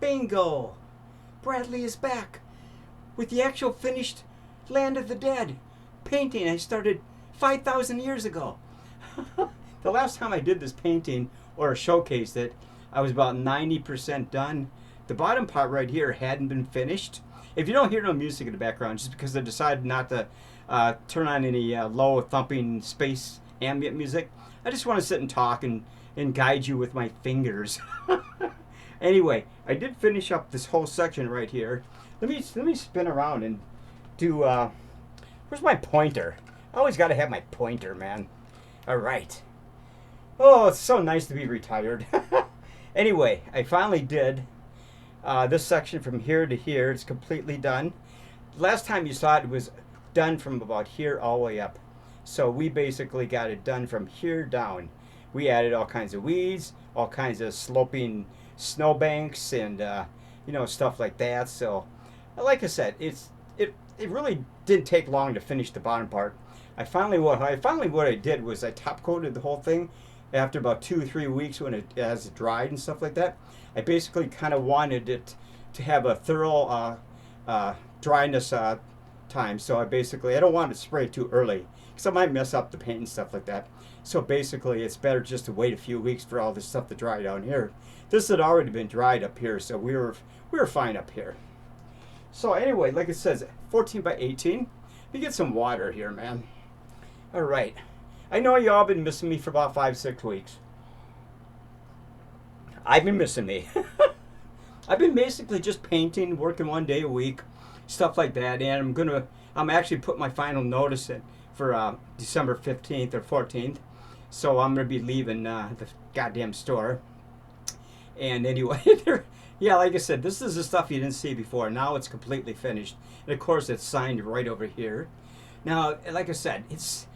Bingo! Bradley is back with the actual finished Land of the Dead painting I started 5,000 years ago. The last time I did this painting or showcased it, I was about 90% done. The bottom part right here hadn't been finished. If you don't hear no music in the background, just because I decided not to turn on any low thumping space ambient music, I just want to sit and talk and guide you with my fingers. Anyway, I did finish up this whole section right here. Let me spin around and do. Where's my pointer? I always got to have my pointer, man. All right. Oh, it's so nice to be retired. Anyway, I finally did this section from here to here. It's completely done. Last time you saw it, it was done from about here all the way up. So we basically got it done from here down. We added all kinds of weeds, all kinds of sloping snowbanks, and you know, stuff like that. So, like I said, it really didn't take long to finish the bottom part. What I did was I top coated the whole thing after about 2 or 3 weeks when it has dried and stuff like that. I basically kind of wanted it to have a thorough dryness time. So I don't want to spray too early because I might mess up the paint and stuff like that. So basically, it's better just to wait a few weeks for all this stuff to dry down here. This had already been dried up here, so we were fine up here. So anyway, like it says, 14 by 18. We get some water here, man. All right. I know y'all been missing me for about 5-6 weeks. I've been missing me. I've been basically just painting, working 1 day a week, stuff like that. And I'm actually putting my final notice in for December 15th or 14th. So I'm gonna be leaving the goddamn store. And anyway, yeah, like I said, this is the stuff you didn't see before. Now it's completely finished. And of course, it's signed right over here. Now, like I said, it's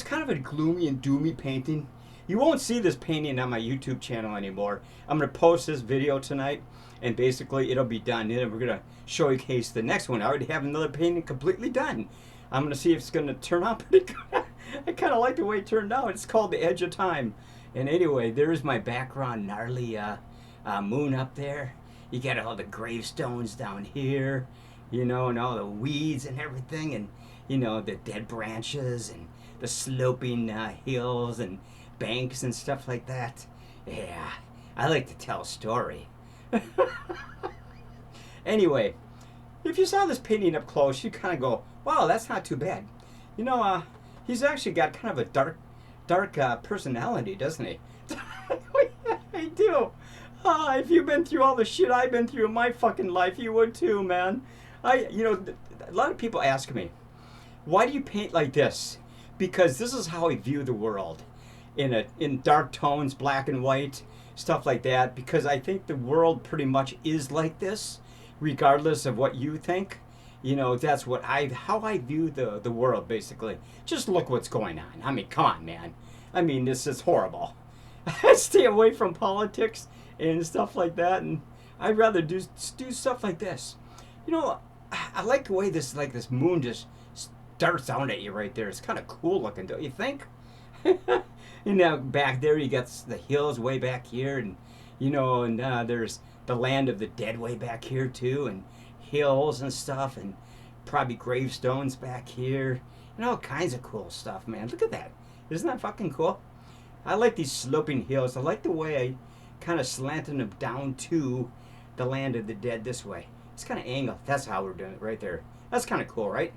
kind of a gloomy and doomy painting. You won't see this painting on my YouTube channel anymore. I'm going to post this video tonight, and basically it'll be done. And we're going to showcase the next one. I already have another painting completely done. I'm going to see if it's going to turn out pretty good. I kind of like the way it turned out. It's called The Edge of Time. And anyway, there's my background gnarly moon up there. You got all the gravestones down here, you know, and all the weeds and everything, and, you know, the dead branches and the sloping hills and banks and stuff like that. Yeah, I like to tell a story. Anyway, if you saw this painting up close, you kind of go, wow, that's not too bad. You know, he's actually got kind of a dark personality, doesn't he? I do. If you've been through all the shit I've been through in my fucking life, you would too, man. You know, a lot of people ask me, why do you paint like this? Because this is how I view the world, in dark tones, black and white, stuff like that. Because I think the world pretty much is like this, regardless of what you think. You know, that's how I view the world, basically. Just look what's going on. I mean, come on, man. I mean, this is horrible. I stay away from politics and stuff like that, and I'd rather do stuff like this. You know, I like the way this moon just darts down at you right there. It's kind of cool looking, don't you think? And now back there you got the hills way back here, and you know, and there's the land of the dead way back here too, and hills and stuff, and probably gravestones back here, and all kinds of cool stuff, man. Look at that. Isn't that fucking cool? I like these sloping hills. I like the way I kind of slanted them down to the land of the dead this way. It's kind of angled. That's how we're doing it right there. That's kind of cool, right?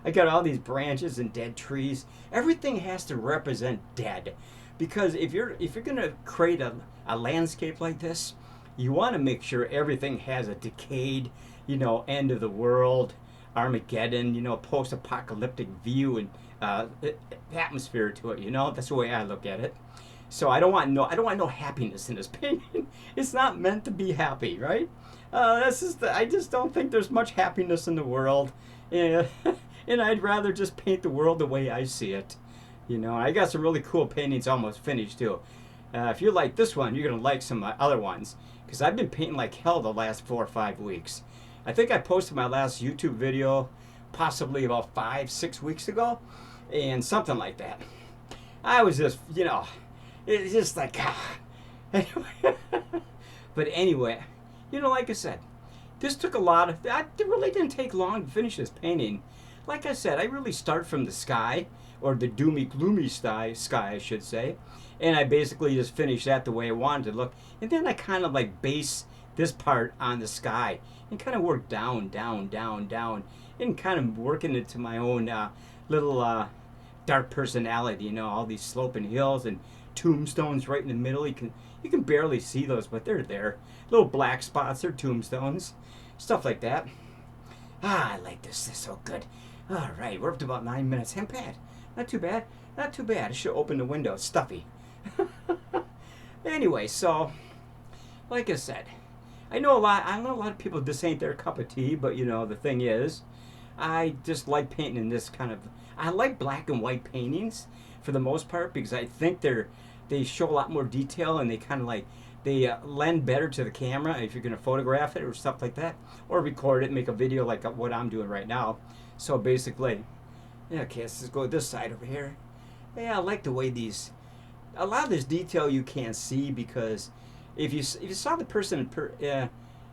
I got all these branches and dead trees. Everything has to represent dead, because if you're gonna create a landscape like this, you want to make sure everything has a decayed, you know, end of the world, Armageddon, you know, post-apocalyptic view and atmosphere to it. You know, that's the way I look at it. So I don't want no happiness in this painting. It's not meant to be happy, right? I just don't think there's much happiness in the world, and I'd rather just paint the world the way I see it. You know, I got some really cool paintings almost finished too. If you like this one, you're gonna like some other ones, because I've been painting like hell the last 4 or 5 weeks. I think I posted my last YouTube video possibly about 5-6 weeks ago, and something like that. I was just, you know, it's just like, anyway. But anyway, You know, like I said, this took a lot of, it really didn't take long to finish this painting. Like I said, I really start from the sky, or the doomy, gloomy sky, I should say. And I basically just finish that the way I wanted to look. And then I kind of like base this part on the sky and kind of work down, down, down, down, and kind of working it to my own little dark personality. You know, all these sloping hills and tombstones right in the middle. You can barely see those, but they're there. Little black spots, they're tombstones, stuff like that. I like this. This is so good. All right, we're up to about 9 minutes. Ain't bad. Not too bad. Not too bad. I should open the window. It's stuffy. Anyway, so like I said, I know a lot of people, this ain't their cup of tea, but you know, the thing is, I just like painting in this kind of, I like black and white paintings for the most part, because I think they show a lot more detail, and they kind of like, they lend better to the camera if you're going to photograph it or stuff like that, or record it, make a video like what I'm doing right now. So basically, yeah, okay, let's just go this side over here. Yeah, I like the way these, a lot of this detail you can't see, because if you saw the person if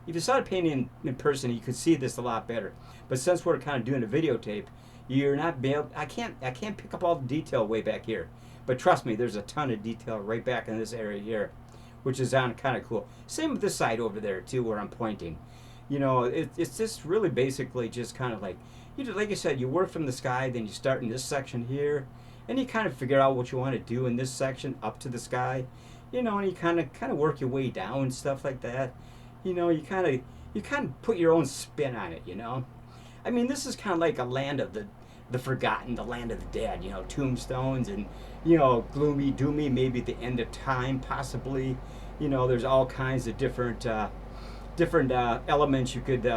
you saw the painting in person, you could see this a lot better. But since we're kind of doing a videotape, you're not able, I can't pick up all the detail way back here. But trust me, there's a ton of detail right back in this area here, which is kind of cool. Same with this side over there too, where I'm pointing. You know, it's just really basically just kind of like, like I said, you work from the sky, then you start in this section here, and you kind of figure out what you want to do in this section up to the sky. You know, and you kind of work your way down and stuff like that. You know, you kind of put your own spin on it. You know, I mean, this is kind of like a land of the forgotten, the land of the dead. You know, tombstones and, you know, gloomy, doomy, maybe the end of time, possibly. You know, there's all kinds of different elements you could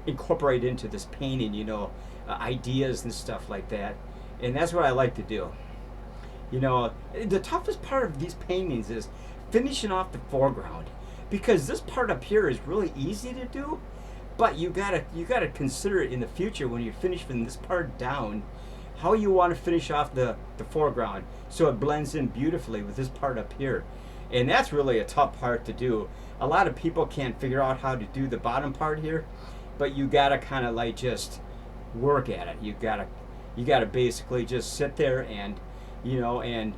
incorporate into this painting. You know, ideas and stuff like that, and that's what I like to do. You know, the toughest part of these paintings is finishing off the foreground, because this part up here is really easy to do, but you gotta consider it in the future when you finish from this part down, how you want to finish off the foreground so it blends in beautifully with this part up here. And that's really a tough part to do. A lot of people can't figure out how to do the bottom part here, but you gotta kind of like just work at it. You gotta basically just sit there and, you know, and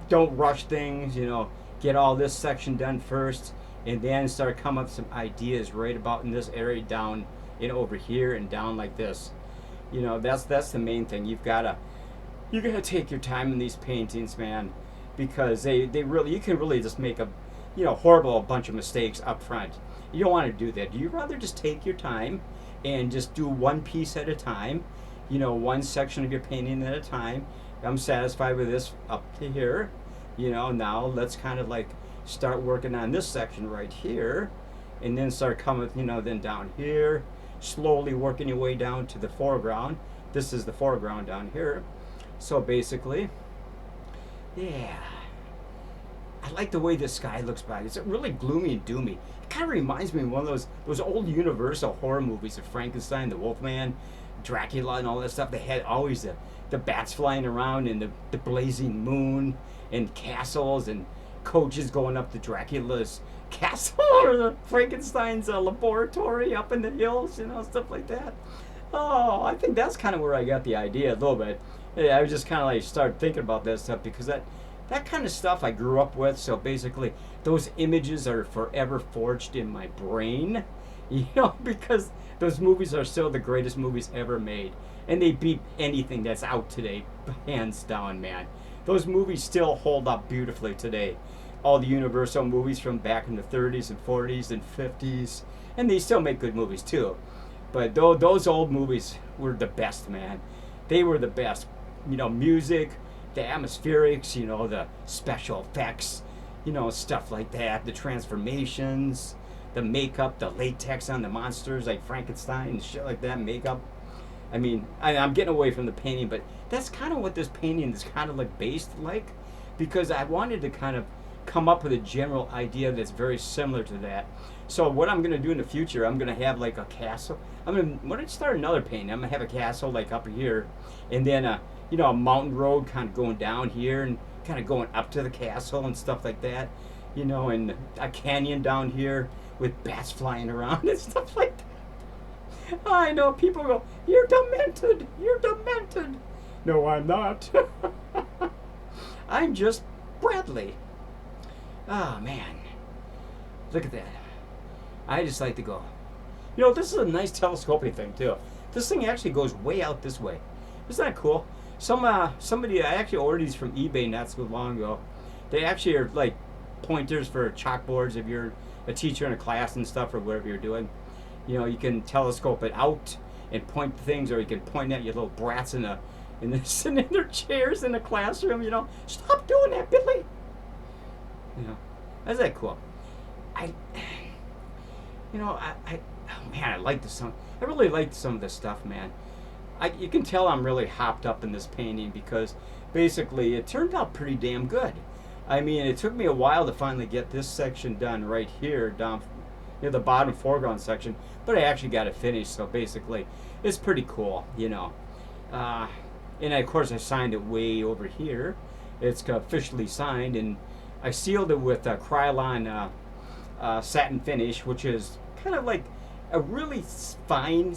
don't rush things. You know, get all this section done first, and then start coming up with some ideas right about in this area down and over here and down like this. You know, that's the main thing. You gotta take your time in these paintings, man, because they really, you can really just make a, you know, horrible bunch of mistakes up front. You don't want to do that. You rather just take your time and just do one piece at a time. You know, one section of your painting at a time. I'm satisfied with this up to here. You know, now let's kind of like start working on this section right here, and then start coming, you know, then down here, slowly working your way down to the foreground. This is the foreground down here. So basically, yeah, I like the way the sky looks back. It's really gloomy and doomy. It kind of reminds me of one of those old Universal horror movies of Frankenstein, the Wolfman, Dracula, and all that stuff. They had always the bats flying around, and the blazing moon, and castles and coaches going up to Dracula's castle or the Frankenstein's laboratory up in the hills, you know, stuff like that. Oh, I think that's kind of where I got the idea a little bit. Yeah, I was just kind of like started thinking about that stuff, because that kind of stuff I grew up with. So basically, those images are forever forged in my brain, you know, because those movies are still the greatest movies ever made, and they beat anything that's out today, hands down, man. Those movies still hold up beautifully today. All the Universal movies from back in the 30s and 40s and 50s, and they still make good movies too. But those old movies were the best, man. They were the best. You know, music, the atmospherics, you know, the special effects, you know, stuff like that, the transformations, the makeup, the latex on the monsters like Frankenstein and shit like that, makeup. I mean, I'm getting away from the painting, but that's kind of what this painting is kind of like based like, because I wanted to kind of come up with a general idea that's very similar to that. So what I'm going to do in the future, I'm going to have like a castle. When I start another painting, I'm going to have a castle like up here, and then you know, a mountain road kind of going down here and kind of going up to the castle and stuff like that, you know, and a canyon down here with bats flying around and stuff like that. I know people go, "You're demented. You're demented." No, I'm not. I'm just Bradley. Oh man, look at that. I just like to go. You know, this is a nice telescoping thing too. This thing actually goes way out this way. Isn't that cool? Somebody, I actually ordered these from eBay not so long ago. They actually are like pointers for chalkboards if you're a teacher in a class and stuff or whatever you're doing. You know, you can telescope it out and point things, or you can point at your little brats sitting in their chairs in the classroom. You know, stop doing that, Billy. You know, isn't that cool? Oh man, I like this song. I really like some of this stuff, man. You can tell I'm really hopped up in this painting because basically it turned out pretty damn good. I mean, it took me a while to finally get this section done right here, down near the bottom foreground section, but I actually got it finished, so basically it's pretty cool, you know. And of course I signed it way over here. It's officially signed, and I sealed it with Krylon satin finish, which is kind of like a really fine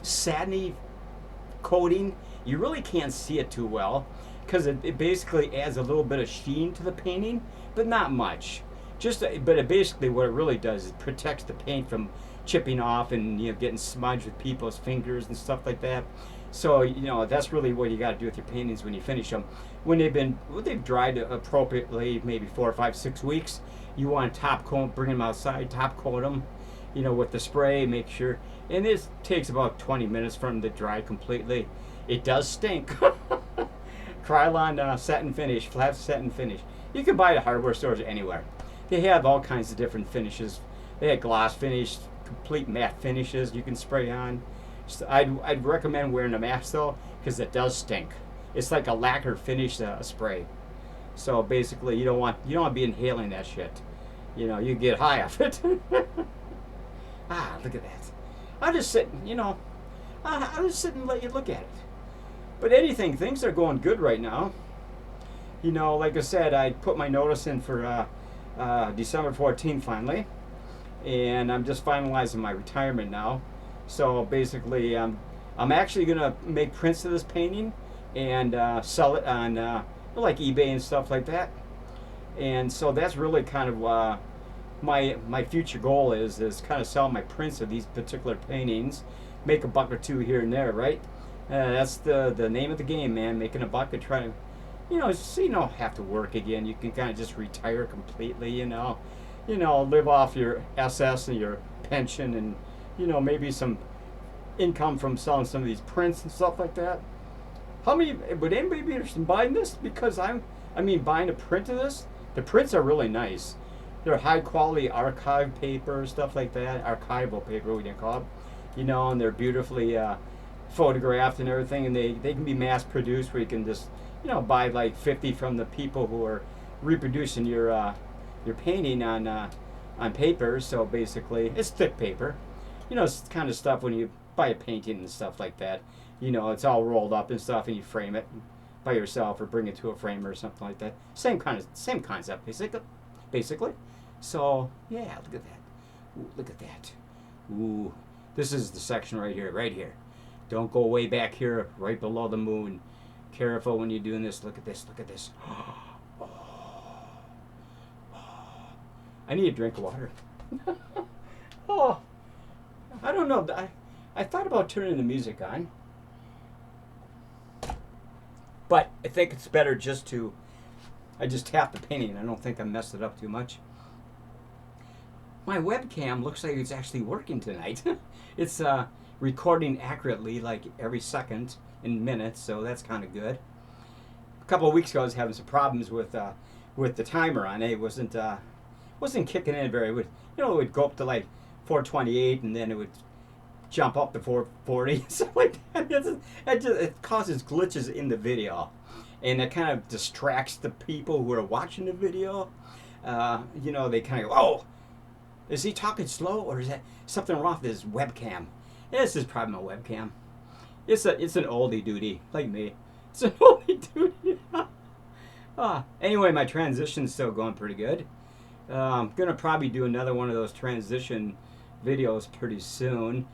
satiny coating. You really can't see it too well because it basically adds a little bit of sheen to the painting, but not much. But it basically what it really does is protects the paint from chipping off and, you know, getting smudged with people's fingers and stuff like that. So, you know, that's really what you got to do with your paintings when you finish them. When they've dried appropriately, maybe 4 or 5, 6 weeks, you want to top coat, bring them outside, top coat them, you know, with the spray, make sure. And this takes about 20 minutes for them to dry completely. It does stink. Krylon satin finish, flat satin finish. You can buy it at hardware stores anywhere. They have all kinds of different finishes. They have gloss finish, complete matte finishes you can spray on. So I'd recommend wearing a mask though, because it does stink. It's like a lacquer finish spray. So basically, you don't want to be inhaling that shit. You know, you get high off it. Ah, look at that. I'll just sit, you know, I'll just sit and let you look at it. But things are going good right now. You know, like I said, I put my notice in for December 14th finally, and I'm just finalizing my retirement now. So basically, I'm actually gonna make prints of this painting and sell it on like eBay and stuff like that. And so that's really kind of my future goal is kind of sell my prints of these particular paintings, make a buck or two here and there, right? That's the name of the game, man. Making a buck and trying to, you know, so you don't have to work again. You can kind of just retire completely, you know, live off your SS and your pension, and, you know, maybe some income from selling some of these prints and stuff like that. Would anybody be interested in buying this? Because buying a print of this. The prints are really nice. They're high quality archive paper, stuff like that. Archival paper, we can call it. You know, and they're beautifully photographed and everything, and they can be mass produced where you can just, you know, buy like 50 from the people who are reproducing your painting on paper. So basically, it's thick paper. You know, it's kind of stuff when you buy a painting and stuff like that. You know, it's all rolled up and stuff, and you frame it by yourself or bring it to a framer or something like that. Same concept, basically. So yeah, look at that. Ooh, look at that. Ooh, this is the section right here. Don't go way back here, right below the moon. Careful when you're doing this. Look at this. Oh. I need a drink of water. Oh, I don't know. I thought about turning the music on, but I think it's better I just tap the painting. I don't think I messed it up too much. My webcam looks like it's actually working tonight. It's recording accurately, like every second in minutes, so that's kind of good. A couple of weeks ago, I was having some problems with the timer on it. It wasn't kicking in very. It would go up to like 428, and then it would jump up to 440, something like that. It causes glitches in the video, and it kind of distracts the people who are watching the video. You know, they kind of go, "Oh, is he talking slow, or is that something wrong with his webcam?" This is probably my webcam. It's an oldie doodie, like me. It's an oldie doodie. Anyway, my transition's still going pretty good. I'm going to probably do another one of those transition videos pretty soon.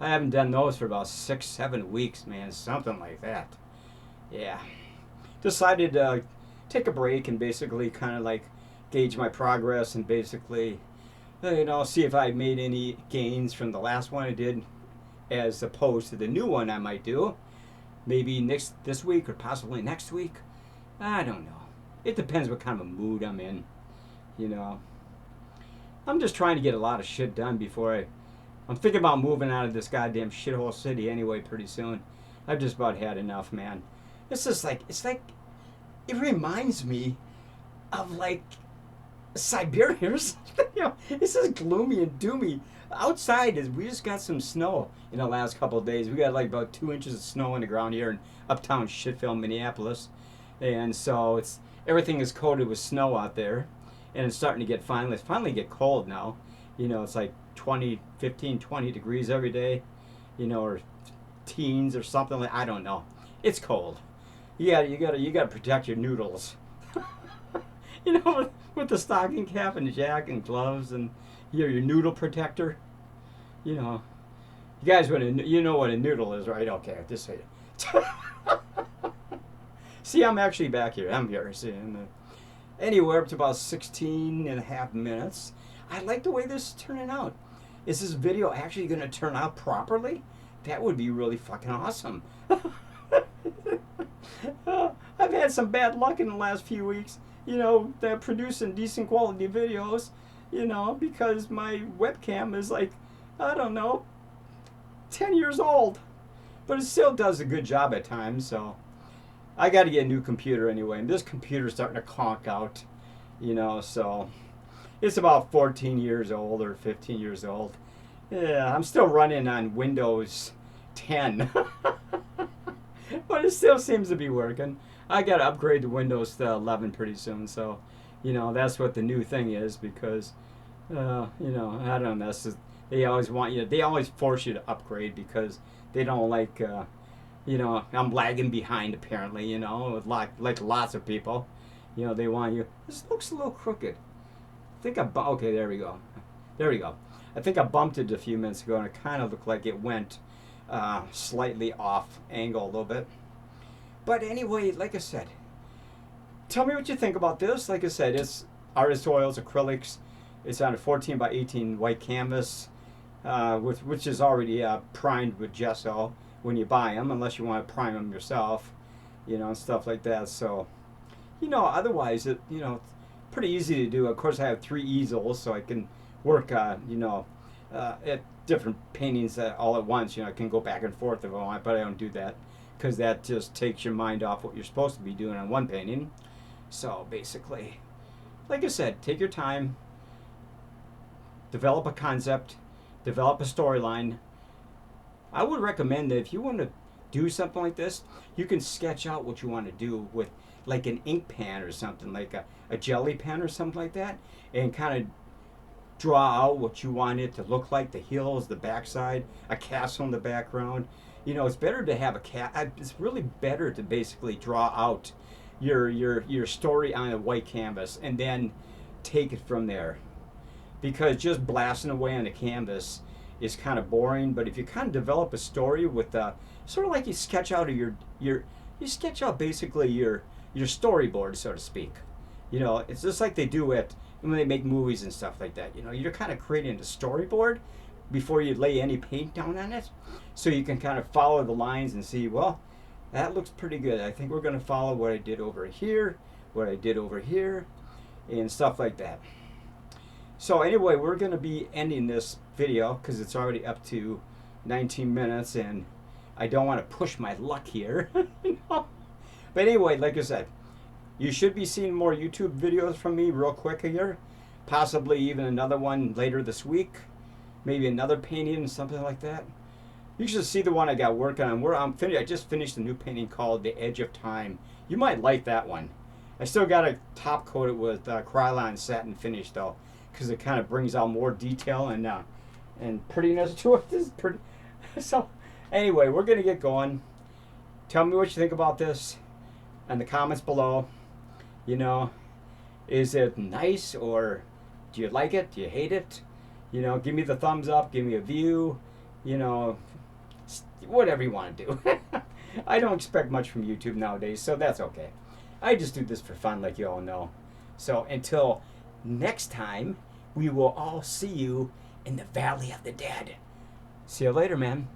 I haven't done those for about 6-7 weeks, man, something like that. Yeah. Decided to take a break and basically kind of like gauge my progress and basically, see if I made any gains from the last one I did as opposed to the new one I might do. Maybe this week or possibly next week. I don't know. It depends what kind of a mood I'm in. I'm just trying to get a lot of shit done before I'm thinking about moving out of this goddamn shithole city anyway pretty soon. I've just about had enough, man. It's just like, it reminds me of like Siberia or something. It's just gloomy and doomy. Outside we just got some snow in the last couple of days. We got like about 2 inches of snow on the ground here in uptown Shitfield, Minneapolis. And so everything is coated with snow out there. And it's starting to get finally get cold now. It's like 15, 20 degrees every day, or teens or something like, I don't know. It's cold. Yeah, you gotta protect your noodles. With the stocking cap and jacket and gloves and your noodle protector. You guys know what a noodle is, right? Okay, just say it. See, I'm actually back here. I'm here. See, anywhere up to about 16 and a half minutes. I like the way this is turning out. Is this video actually going to turn out properly? That would be really fucking awesome. I've had some bad luck in the last few weeks. They're producing decent quality videos, because my webcam is like, I don't know, 10 years old. But it still does a good job at times, so I got to get a new computer anyway. And this computer's starting to conk out, so it's about 14 years old or 15 years old. Yeah, I'm still running on Windows 10. But it still seems to be working. I got to upgrade to Windows 11 pretty soon, so, that's what the new thing is because, I don't know, they always force you to upgrade because they don't like, I'm lagging behind apparently, like lots of people. They want you, this looks a little crooked. Okay, there we go. I think I bumped it a few minutes ago and it kind of looked like it went slightly off angle a little bit. But anyway, like I said, tell me what you think about this. Like I said, it's artist oils, acrylics. It's on a 14 by 18 white canvas, which is already primed with gesso when you buy them, unless you want to prime them yourself, and stuff like that. So, otherwise, it's pretty easy to do. Of course, I have 3 easels, so I can work, at different paintings all at once. I can go back and forth if I want, but I don't do that because that just takes your mind off what you're supposed to be doing on one painting. So basically, like I said, take your time, develop a concept, develop a storyline. I would recommend that if you want to do something like this, you can sketch out what you want to do with like an ink pen or something, like a jelly pen or something like that, and kind of draw out what you want it to look like, the hills, the backside, a castle in the background. It's better to have it's really better to basically draw out your story on a white canvas and then take it from there. Because just blasting away on the canvas is kind of boring, but if you kind of develop a story with sort of like you sketch out basically your storyboard, so to speak. It's just like they do when they make movies and stuff like that. You're kind of creating a storyboard before you lay any paint down on it, so you can kind of follow the lines and see, well, that looks pretty good. I think we're going to follow what I did over here, and stuff like that. So anyway, we're going to be ending this video because it's already up to 19 minutes, and I don't want to push my luck here. But anyway, like I said, you should be seeing more YouTube videos from me real quick here. Possibly even another one later this week. Maybe another painting, something like that. You should see the one I got working on. I just finished a new painting called The Edge of Time. You might like that one. I still got to top coat it with Krylon satin finish though, because it kind of brings out more detail and prettiness to it. This is pretty. So anyway, we're gonna get going. Tell me what you think about this in the comments below. Is it nice or Do you like it? Do you hate it? You know, give me the thumbs up, give me a view, you know, whatever you want to do. I don't expect much from YouTube nowadays, so that's okay. I just do this for fun, like you all know. So until next time, we will all see you in the Valley of the Dead. See you later, man.